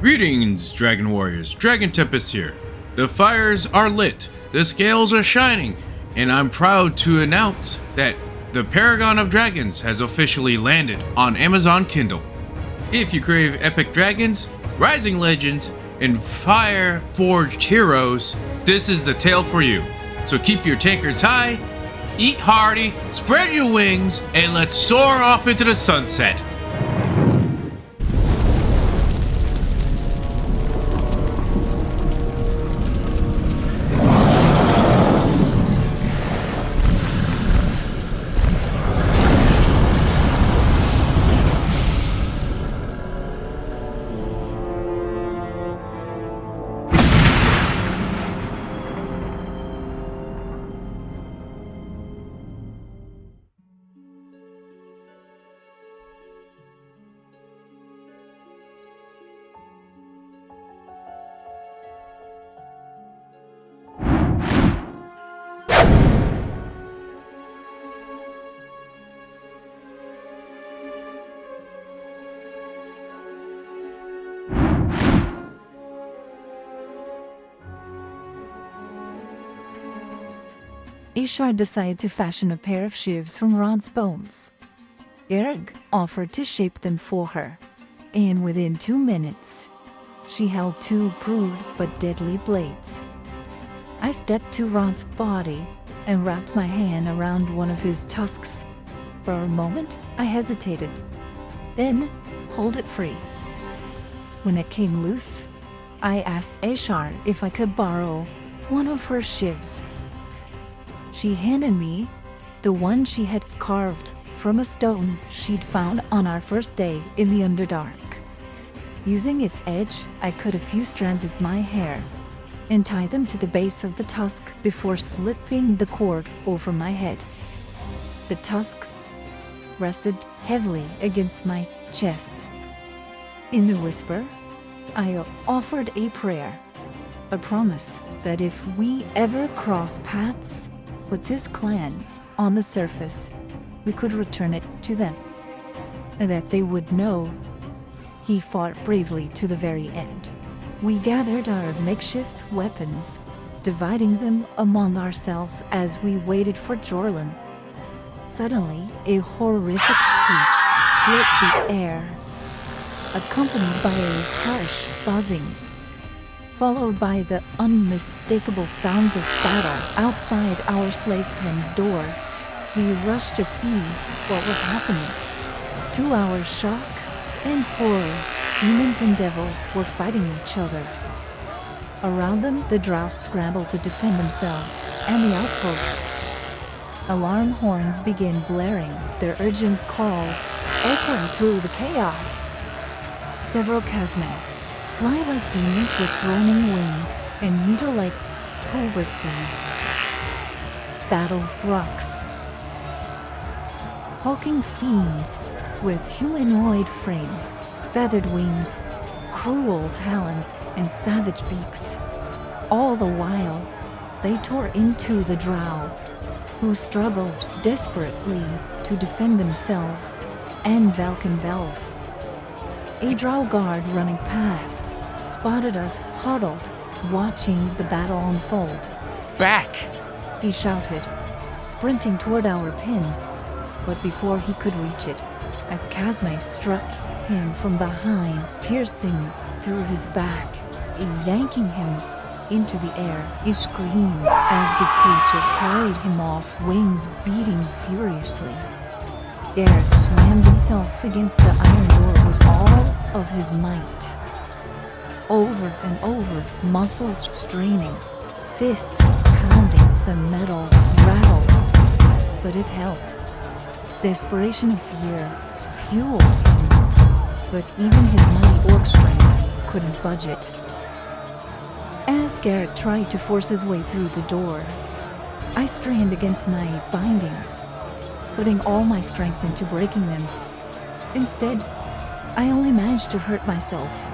Greetings, Dragon Warriors. Dragon Tempest here. The fires are lit, the scales are shining, and I'm proud to announce that the Paragon of Dragons has officially landed on Amazon Kindle. If you crave epic dragons, rising legends, and fire-forged heroes, this is the tale for you. So keep your tankards high, eat hearty, spread your wings, and let's soar off into the sunset. Ishar decided to fashion a pair of sheaves from Rod's bones. Erg offered to shape them for her, and within 2 minutes, she held 2 crude but deadly blades. I stepped to Rod's body and wrapped my hand around one of his tusks. For a moment, I hesitated, then pulled it free. When it came loose, I asked Ishar if I could borrow one of her sheaves. She handed me the one she had carved from a stone she'd found on our first day in the Underdark. Using its edge, I cut a few strands of my hair and tied them to the base of the tusk before slipping the cord over my head. The tusk rested heavily against my chest. In a whisper, I offered a prayer, a promise that if we ever cross paths with his clan on the surface, we could return it to them, and that they would know he fought bravely to the very end. We gathered our makeshift weapons, dividing them among ourselves as we waited for Jorlin. Suddenly, a horrific screech split the air, accompanied by a harsh buzzing, followed by the unmistakable sounds of battle outside our slave pen's door. We rushed to see what was happening. To our shock and horror, demons and devils were fighting each other. Around them, the drow scrambled to defend themselves and the outpost. Alarm horns began blaring, their urgent calls echoing through the chaos. Several Khazmai fly like demons with droning wings and meter like cobras. Battle frogs, hulking fiends with humanoid frames, feathered wings, cruel talons, and savage beaks. All the while, they tore into the drow, who struggled desperately to defend themselves and Valken Velv. A drow guard running past spotted us huddled, watching the battle unfold. Back! He shouted, sprinting toward our pin. But before he could reach it, a Khazmai struck him from behind, piercing through his back, yanking him into the air. He screamed as the creature carried him off, wings beating furiously. Garrett slammed himself against the iron door with all of his might. Over and over, muscles straining, fists pounding, the metal rattled, but it held. Desperation and fear fueled him, but even his mighty orc strength couldn't budge it. As Garrett tried to force his way through the door, I strained against my bindings, putting all my strength into breaking them. Instead, I only managed to hurt myself.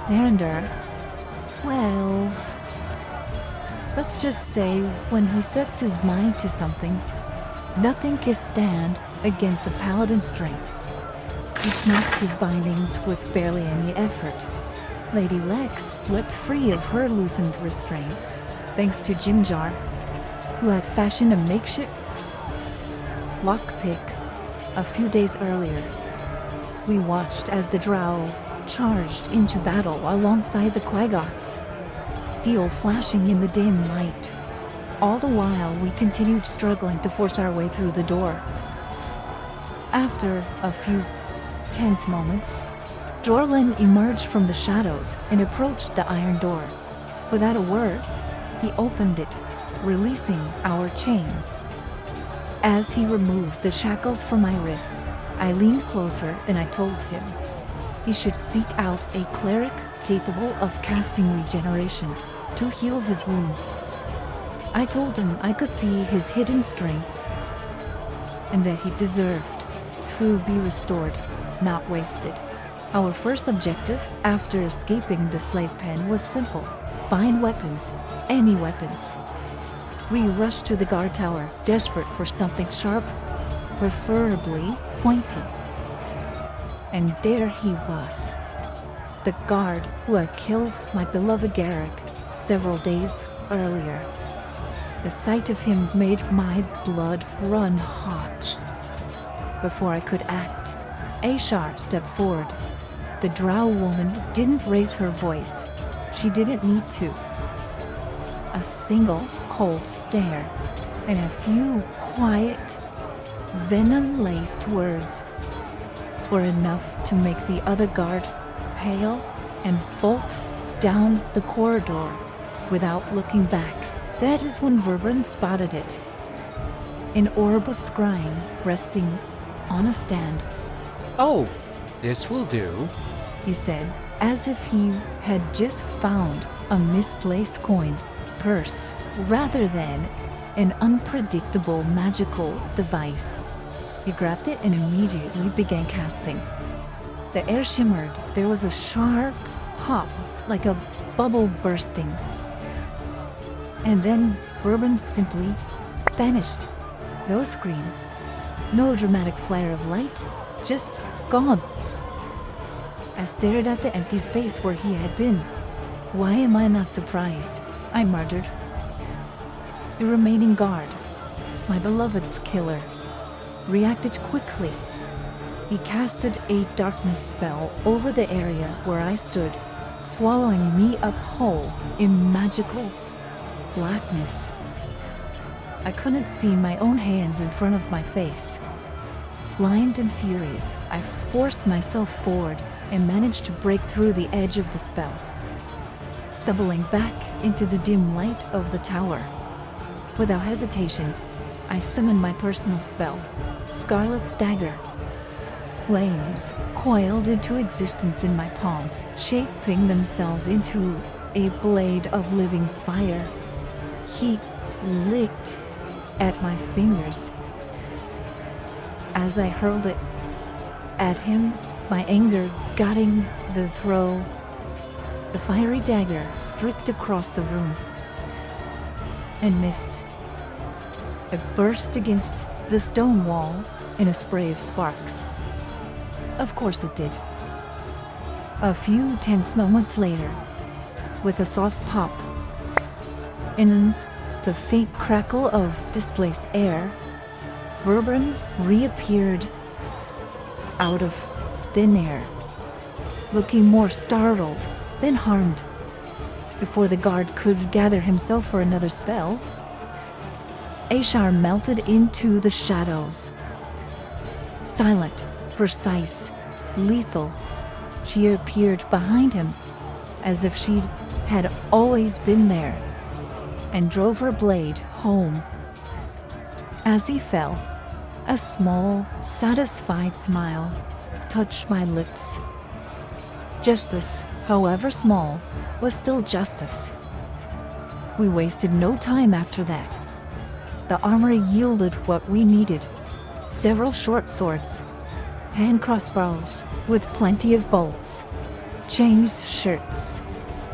Narendar, well, let's just say when he sets his mind to something, nothing can stand against a paladin's strength. He snapped his bindings with barely any effort, Lady Lex slipped free of her loosened restraints, thanks to Jim Jar, who had fashioned a makeshift lockpick a few days earlier. We watched as the drow charged into battle alongside the Quaggoths, steel flashing in the dim light. All the while, we continued struggling to force our way through the door. After a few tense moments, Dorlin emerged from the shadows and approached the iron door. Without a word, he opened it, releasing our chains. As he removed the shackles from my wrists, I leaned closer and I told him he should seek out a cleric capable of casting regeneration to heal his wounds. I told him I could see his hidden strength and that he deserved to be restored, not wasted. Our first objective after escaping the slave pen was simple: find weapons, any weapons. We rushed to the guard tower, desperate for something sharp, preferably pointy. And there he was, the guard who had killed my beloved Garrick several days earlier. The sight of him made my blood run hot. Before I could act, Ashar stepped forward. The drow woman didn't raise her voice. She didn't need to. A single cold stare and a few quiet, venom-laced words were enough to make the other guard pale and bolt down the corridor without looking back. That is when Verbrand spotted it. An orb of scrying resting on a stand. "Oh, this will do," he said, as if he had just found a misplaced coin, purse, rather than an unpredictable magical device. He grabbed it and immediately began casting. The air shimmered. There was a sharp pop, like a bubble bursting. And then Bourbon simply vanished. No scream, no dramatic flare of light, just gone. I stared at the empty space where he had been. Why am I not surprised? I muttered. The remaining guard, my beloved's killer, reacted quickly. He casted a darkness spell over the area where I stood, swallowing me up whole in magical blackness. I couldn't see my own hands in front of my face. Blind and furious, I forced myself forward and managed to break through the edge of the spell, stumbling back into the dim light of the tower. Without hesitation, I summoned my personal spell, Scarlett's Dagger. Flames coiled into existence in my palm, shaping themselves into a blade of living fire. Heat licked at my fingers as I hurled it at him, my anger gutting the throw. The fiery dagger streaked across the room and missed. It burst against the stone wall in a spray of sparks. Of course it did. A few tense moments later, with a soft pop, in the faint crackle of displaced air, Verbrand reappeared out of thin air, looking more startled than harmed. Before the guard could gather himself for another spell, Ashar melted into the shadows. Silent, precise, lethal, she appeared behind him, as if she had always been there, and drove her blade home. As he fell, a small, satisfied smile touched my lips. Justice, however small, was still justice. We wasted no time after that. The armor yielded what we needed: several short swords, hand crossbows with plenty of bolts, chains, shirts,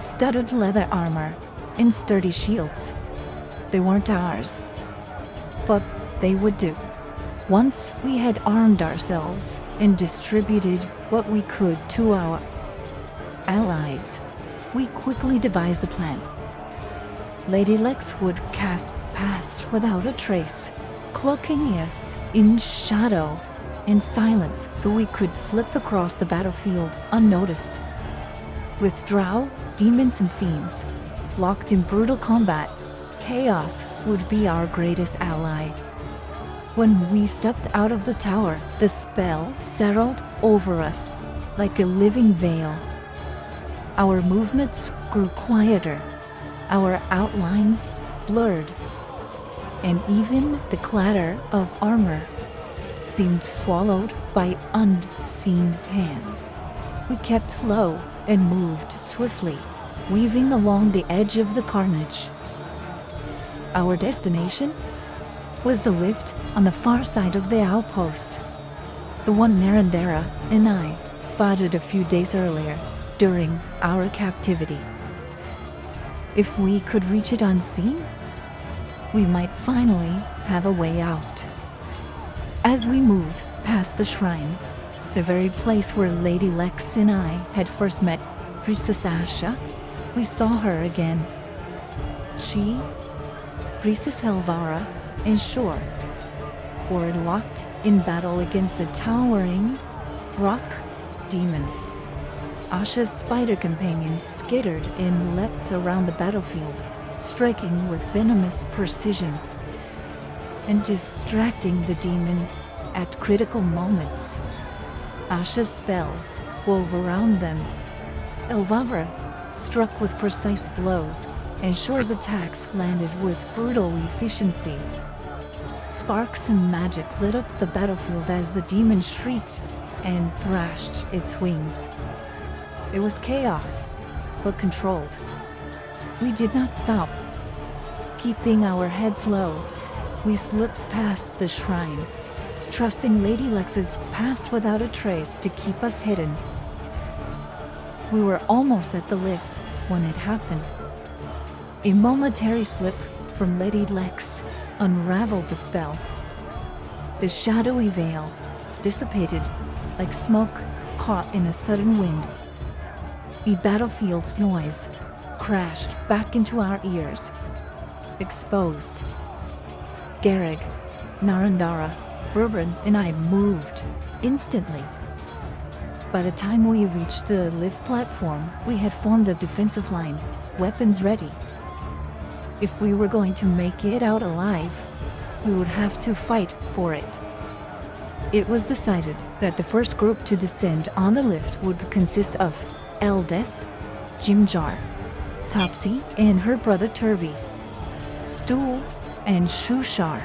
studded leather armor, and sturdy shields. They weren't ours, but they would do. Once we had armed ourselves and distributed what we could to our allies, we quickly devised a plan. Lady Lex would cast Pass Without a Trace, cloaking us in shadow and silence so we could slip across the battlefield unnoticed. With drow, demons and fiends locked in brutal combat, chaos would be our greatest ally. When we stepped out of the tower, the spell settled over us like a living veil. Our movements grew quieter, our outlines blurred, and even the clatter of armor seemed swallowed by unseen hands. We kept low and moved swiftly, weaving along the edge of the carnage. Our destination was the lift on the far side of the outpost, the one Narendera and I spotted a few days earlier during our captivity. If we could reach it unseen, we might finally have a way out. As we moved past the shrine, the very place where Lady Lex and I had first met Princess Asha, we saw her again. She, Priestess Helvara, and Shore were locked in battle against a towering rock demon. Asha's spider companions skittered and leapt around the battlefield, striking with venomous precision and distracting the demon at critical moments. Asha's spells wove around them. Elvavra struck with precise blows, and Shore's attacks landed with brutal efficiency. Sparks and magic lit up the battlefield as the demon shrieked and thrashed its wings. It was chaos, but controlled. We did not stop. Keeping our heads low, we slipped past the shrine, trusting Lady Lex's Pass Without a Trace to keep us hidden. We were almost at the lift when it happened. A momentary slip from Lady Lex unraveled the spell. The shadowy veil dissipated like smoke caught in a sudden wind. The battlefield's noise crashed back into our ears. Exposed. Garrig, Narendara, Verban, and I moved instantly. By the time we reached the lift platform, we had formed a defensive line, weapons ready. If we were going to make it out alive, we would have to fight for it. It was decided that the first group to descend on the lift would consist of Eldeth, Jimjar, Topsy and her brother Turvy, Stool and Shushar.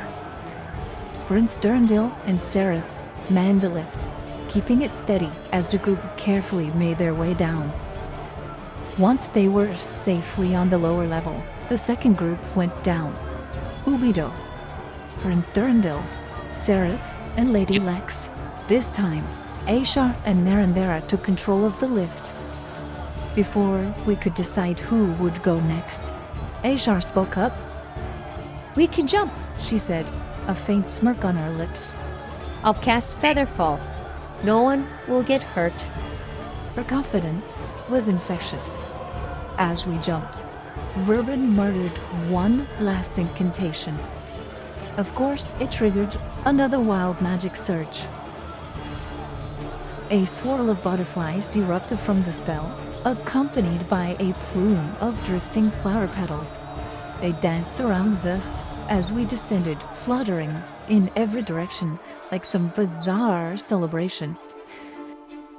Prince Durndil and Sereth manned the lift, keeping it steady as the group carefully made their way down. Once they were safely on the lower level, the second group went down. Ubido, Prince Durndil, Sereth, and Lady Lex. This time, Aishar and Narendera took control of the lift. Before we could decide who would go next, Aishar spoke up. "We can jump." She said, a faint smirk on her lips. "I'll cast Featherfall. No one will get hurt." Her confidence was infectious. As we jumped, Verban murdered one last incantation. Of course, it triggered another wild magic surge. A swirl of butterflies erupted from the spell, accompanied by a plume of drifting flower petals. They danced around us as we descended, fluttering in every direction like some bizarre celebration.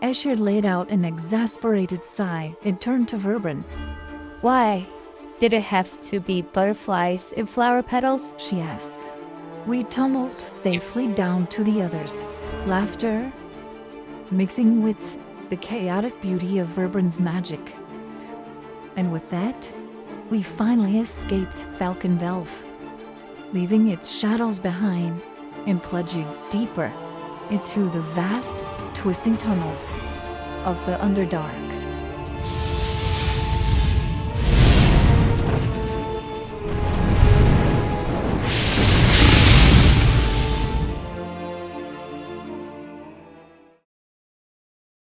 Asher laid out an exasperated sigh and turned to Verban. "Why? Did it have to be butterflies and flower petals?" She asked. We tumbled safely down to the others, laughter mixing with the chaotic beauty of Verban's magic. And with that, we finally escaped Falcon Velve, leaving its shadows behind and plunging deeper into the vast, twisting tunnels of the Underdark.